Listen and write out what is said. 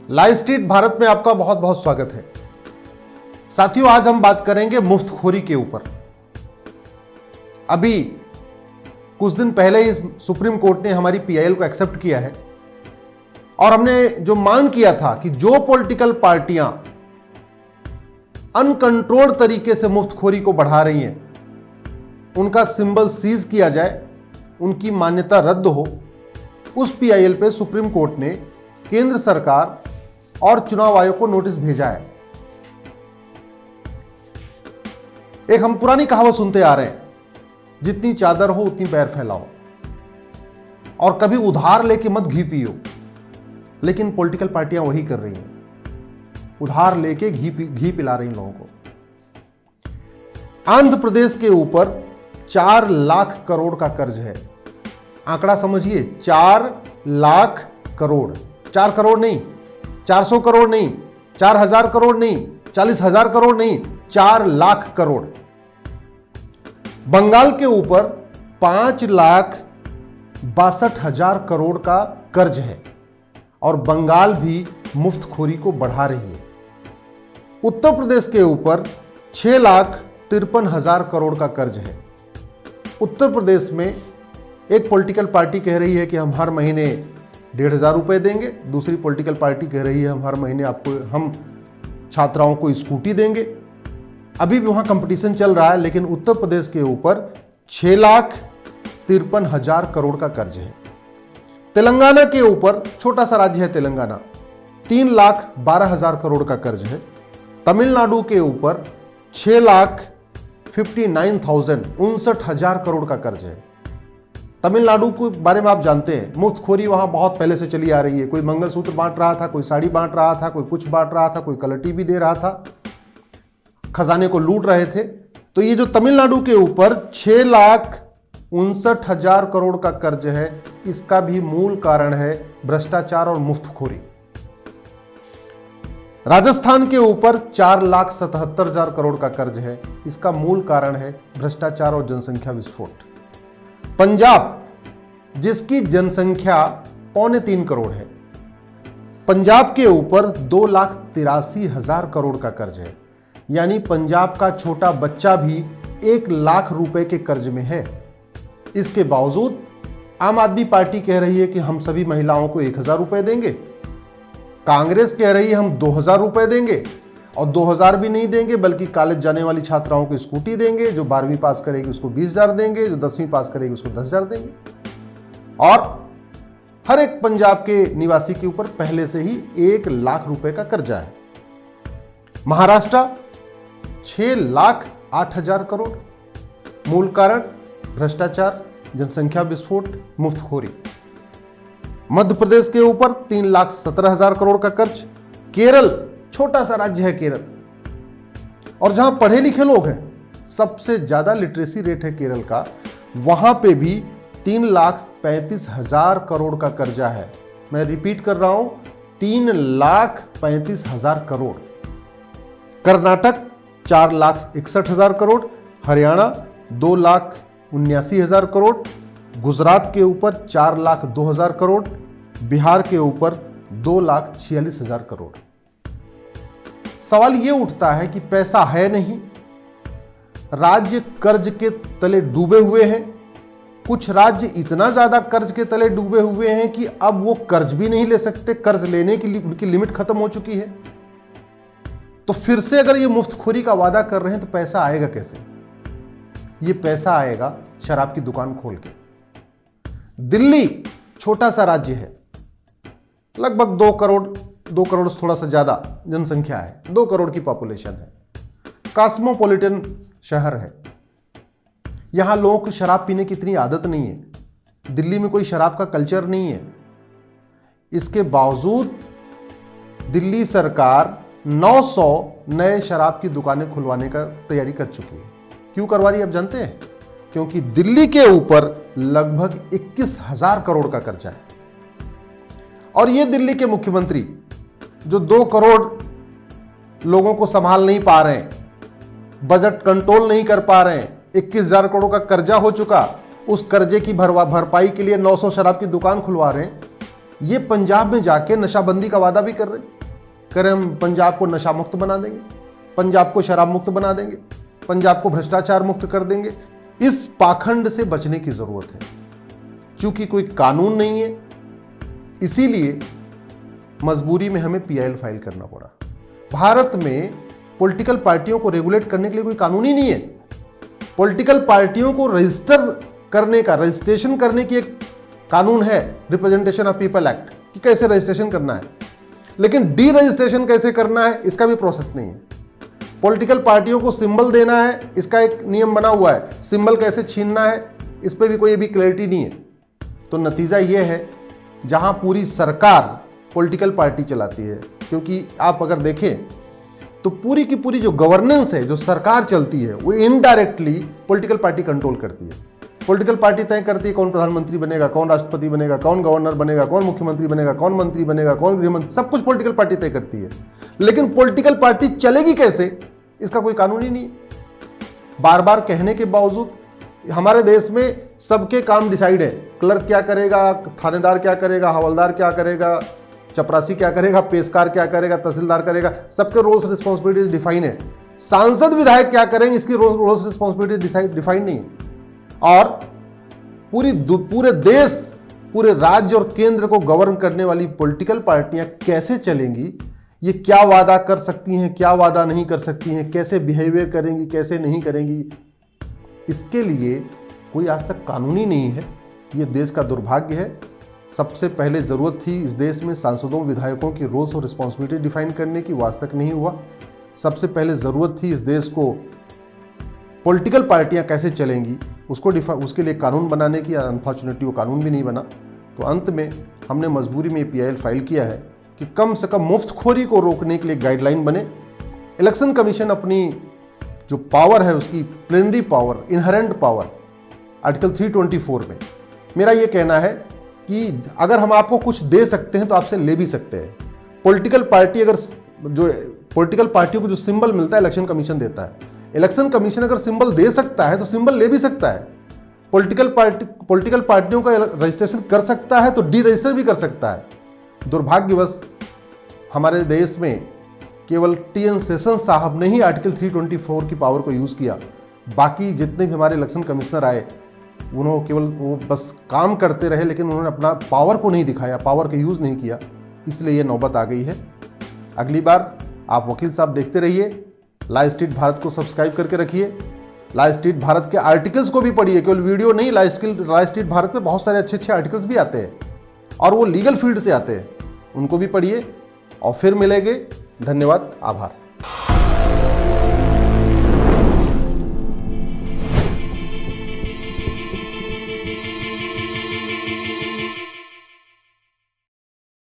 Live street Bharat में आपका बहुत बहुत स्वागत है। साथियों, आज हम बात करेंगे मुफ्तखोरी के ऊपर। अभी कुछ दिन पहले ही सुप्रीम कोर्ट ने हमारी पीआईएल को एक्सेप्ट किया है और हमने जो मांग किया था कि जो पॉलिटिकल पार्टियां अनकंट्रोल्ड तरीके से मुफ्तखोरी को बढ़ा रही हैं उनका सिंबल सीज किया जाए, उनकी मान्यता रद्द हो। उस पीआईएल पे सुप्रीम कोर्ट ने केंद्र सरकार और चुनाव आयोग को नोटिस भेजा है। एक हम पुरानी कहावत सुनते आ रहे हैं, जितनी चादर हो उतनी पैर फैलाओ, और कभी उधार लेके मत घी पियो। लेकिन पॉलिटिकल पार्टियां वही कर रही हैं, उधार लेके घी पिला रही लोगों को। आंध्र प्रदेश के ऊपर 4 लाख करोड़ का कर्ज है। आंकड़ा समझिए, 4 लाख करोड़। 4 करोड़ नहीं, 400 करोड़ नहीं, 4000 करोड़ नहीं, 40,000 करोड़ नहीं, 4 लाख करोड़। बंगाल के ऊपर 5,62,000 करोड़ का कर्ज है और बंगाल भी मुफ्तखोरी को बढ़ा रही है। उत्तर प्रदेश के ऊपर 6,53,000 करोड़ का कर्ज है। उत्तर प्रदेश में एक पॉलिटिकल पार्टी कह रही है कि हम हर महीने 1,500 रुपए देंगे, दूसरी पॉलिटिकल पार्टी कह रही है हम हर महीने हम छात्राओं को स्कूटी देंगे। अभी भी वहां कंपटीशन चल रहा है, लेकिन उत्तर प्रदेश के ऊपर 6,53,000 करोड़ का कर्ज है। तेलंगाना के ऊपर, छोटा सा राज्य है तेलंगाना, 3,12,000 करोड़ का कर्ज है। तमिलनाडु के ऊपर 6,59,000 करोड़ का कर्ज है। तमिलनाडु के बारे में आप जानते हैं, मुफ्तखोरी वहां बहुत पहले से चली आ रही है। कोई मंगलसूत्र बांट रहा था, कोई साड़ी बांट रहा था, कोई कुछ बांट रहा था, कोई कलर टीवी दे रहा था, खजाने को लूट रहे थे। तो ये जो तमिलनाडु के ऊपर 6,59,000 करोड़ का कर्ज है, इसका भी मूल कारण है भ्रष्टाचार और मुफ्तखोरी। राजस्थान के ऊपर 4,77,000 करोड़ का कर्ज है, इसका मूल कारण है भ्रष्टाचार और जनसंख्या विस्फोट। पंजाब, जिसकी जनसंख्या 2.25 करोड़ है, पंजाब के ऊपर 2,83,000 करोड़ का कर्ज है। यानी पंजाब का छोटा बच्चा भी 1 लाख रुपए के कर्ज में है। इसके बावजूद आम आदमी पार्टी कह रही है कि हम सभी महिलाओं को 1,000 रुपए देंगे। कांग्रेस कह रही है हम 2,000 रुपए देंगे, और 2,000 भी नहीं देंगे बल्कि कॉलेज जाने वाली छात्राओं को स्कूटी देंगे। जो 12वीं पास करेगी उसको 20,000 देंगे, जो 10वीं पास करेगी उसको 10,000 देंगे। और हर एक पंजाब के निवासी के ऊपर पहले से ही 1 लाख रुपए का कर्जा है। महाराष्ट्र 6,08,000 करोड़। मूल कारण भ्रष्टाचार, जनसंख्या विस्फोट, मुफ्तखोरी। मध्य प्रदेश के ऊपर 3,17,000 करोड़ का कर्ज। केरल, छोटा सा राज्य है केरल, और जहां पढ़े लिखे लोग हैं, सबसे ज्यादा लिटरेसी रेट है केरल का, वहां पे भी 3,35,000 करोड़ का कर्जा है। मैं रिपीट कर रहा हूं, 3,35,000 करोड़। कर्नाटक 4,61,000 करोड़। हरियाणा 2,79,000 करोड़। गुजरात के ऊपर 4,02,000 करोड़। बिहार के ऊपर 2,46,000 करोड़। सवाल यह उठता है कि पैसा है नहीं, राज्य कर्ज के तले डूबे हुए हैं। कुछ राज्य इतना ज्यादा कर्ज के तले डूबे हुए हैं कि अब वो कर्ज भी नहीं ले सकते, कर्ज लेने की उनकी लिमिट खत्म हो चुकी है। तो फिर से अगर ये मुफ्तखोरी का वादा कर रहे हैं तो पैसा आएगा कैसे? ये पैसा आएगा शराब की दुकान खोल के। दिल्ली, छोटा सा राज्य है, लगभग 2 करोड़ से थोड़ा सा ज्यादा जनसंख्या है, 2 करोड़ की पॉपुलेशन है। कॉस्मोपॉलिटन शहर है, यहां लोगों को शराब पीने की इतनी आदत नहीं है। दिल्ली में कोई शराब का कल्चर नहीं है। इसके बावजूद दिल्ली सरकार 900 नए शराब की दुकानें खुलवाने का तैयारी कर चुकी है। क्यों करवा रही है आप जानते हैं? क्योंकि दिल्ली के ऊपर लगभग 21,000 करोड़ का कर्जा है। और ये दिल्ली के मुख्यमंत्री जो 2 करोड़ लोगों को संभाल नहीं पा रहे हैं, बजट कंट्रोल नहीं कर पा रहे हैं, 21,000 करोड़ का कर्जा हो चुका, उस कर्जे की भरपाई के लिए 900 शराब की दुकान खुलवा रहे हैं। ये पंजाब में जाके नशाबंदी का वादा भी कर रहे हैं। कह रहे हम पंजाब को नशा मुक्त बना देंगे, पंजाब को शराब मुक्त बना देंगे, पंजाब को भ्रष्टाचार मुक्त कर देंगे। इस पाखंड से बचने की जरूरत है। चूंकि कोई कानून नहीं है, इसीलिए मजबूरी में हमें पीआईएल फाइल करना पड़ा। भारत में पॉलिटिकल पार्टियों को रेगुलेट करने के लिए कोई कानून ही नहीं है। पॉलिटिकल पार्टियों को रजिस्ट्रेशन करने की एक कानून है, रिप्रेजेंटेशन ऑफ पीपल एक्ट, कि कैसे रजिस्ट्रेशन करना है, लेकिन डी रजिस्ट्रेशन कैसे करना है इसका भी प्रोसेस नहीं है। पॉलिटिकल पार्टियों को सिंबल देना है, इसका एक नियम बना हुआ है, सिंबल कैसे छीनना है इस पर भी कोई भी क्लैरिटी नहीं है। तो नतीजा यह है, जहां पूरी सरकार पॉलिटिकल पार्टी चलाती है, क्योंकि आप अगर देखें तो पूरी की पूरी जो गवर्नेंस है, जो सरकार चलती है, वो इनडायरेक्टली पॉलिटिकल पार्टी कंट्रोल करती है। पॉलिटिकल पार्टी तय करती है कौन प्रधानमंत्री बनेगा, कौन राष्ट्रपति बनेगा, कौन गवर्नर बनेगा, कौन मुख्यमंत्री बनेगा, कौन मंत्री बनेगा, कौन गृहमंत्री, सब कुछ पॉलिटिकल पार्टी तय करती है। लेकिन पॉलिटिकल पार्टी चलेगी कैसे, इसका कोई कानून ही नहीं है। बार बार कहने के बावजूद हमारे देश में सबके काम डिसाइड है। क्लर्क क्या करेगा, थानेदार क्या करेगा, हवलदार क्या करेगा, चपरासी क्या करेगा, पेशकार क्या करेगा, तहसीलदार करेगा, सबके रोल्स रिस्पॉन्सिबिलिटीज डिफाइन है। सांसद विधायक क्या करेंगे इसकी रोल्स रिस्पॉन्सिबिलिटीज डिफाइन नहीं है। और पूरे देश, पूरे राज्य और केंद्र को गवर्न करने वाली पॉलिटिकल पार्टियां कैसे चलेंगी, ये क्या वादा कर सकती हैं, क्या वादा नहीं कर सकती हैं, कैसे बिहेवियर करेंगी, कैसे नहीं करेंगी, इसके लिए कोई आज तक कानून ही नहीं है। ये देश का दुर्भाग्य है। सबसे पहले ज़रूरत थी इस देश में सांसदों विधायकों की रोल्स और रिस्पॉन्सिबिलिटी डिफाइन करने की, वो आज तक नहीं हुआ। सबसे पहले ज़रूरत थी इस देश को पॉलिटिकल पार्टियां कैसे चलेंगी उसके लिए कानून बनाने की। अनफॉर्चुनेटली वो कानून भी नहीं बना। तो अंत में हमने मजबूरी में पीआईएल फाइल किया है कि कम से कम मुफ्तखोरी को रोकने के लिए गाइडलाइन बने। इलेक्शन कमीशन अपनी जो पावर है, उसकी plenary power, inherent power, article 324 में मेरा ये कहना है कि अगर हम आपको कुछ दे सकते हैं तो आपसे ले भी सकते हैं। पॉलिटिकल पार्टियों को जो सिंबल मिलता है इलेक्शन कमीशन देता है। इलेक्शन कमीशन अगर सिंबल दे सकता है तो सिंबल ले भी सकता है। पॉलिटिकल पार्टियों का रजिस्ट्रेशन कर सकता है तो डी रजिस्टर भी कर सकता है। दुर्भाग्यवश हमारे देश में केवल टीएन सेशन साहब ने ही आर्टिकल 324 की पावर को यूज़ किया। बाकी जितने भी हमारे इलेक्शन कमिश्नर आए, उन्होंने केवल वो बस काम करते रहे, लेकिन उन्होंने अपना पावर को नहीं दिखाया, पावर का यूज़ नहीं किया। इसलिए ये नौबत आ गई है। अगली बार आप वकील साहब देखते रहिए। लाइव स्ट्रीट भारत को सब्सक्राइब करके रखिए। लाइव स्ट्रीट भारत के आर्टिकल्स को भी पढ़िए, केवल वीडियो नहीं। लाइव स्ट्रीट भारत पे बहुत सारे अच्छे आर्टिकल्स भी आते हैं और वो लीगल फील्ड से आते हैं, उनको भी पढ़िए। और फिर मिलेंगे। धन्यवाद, आभार।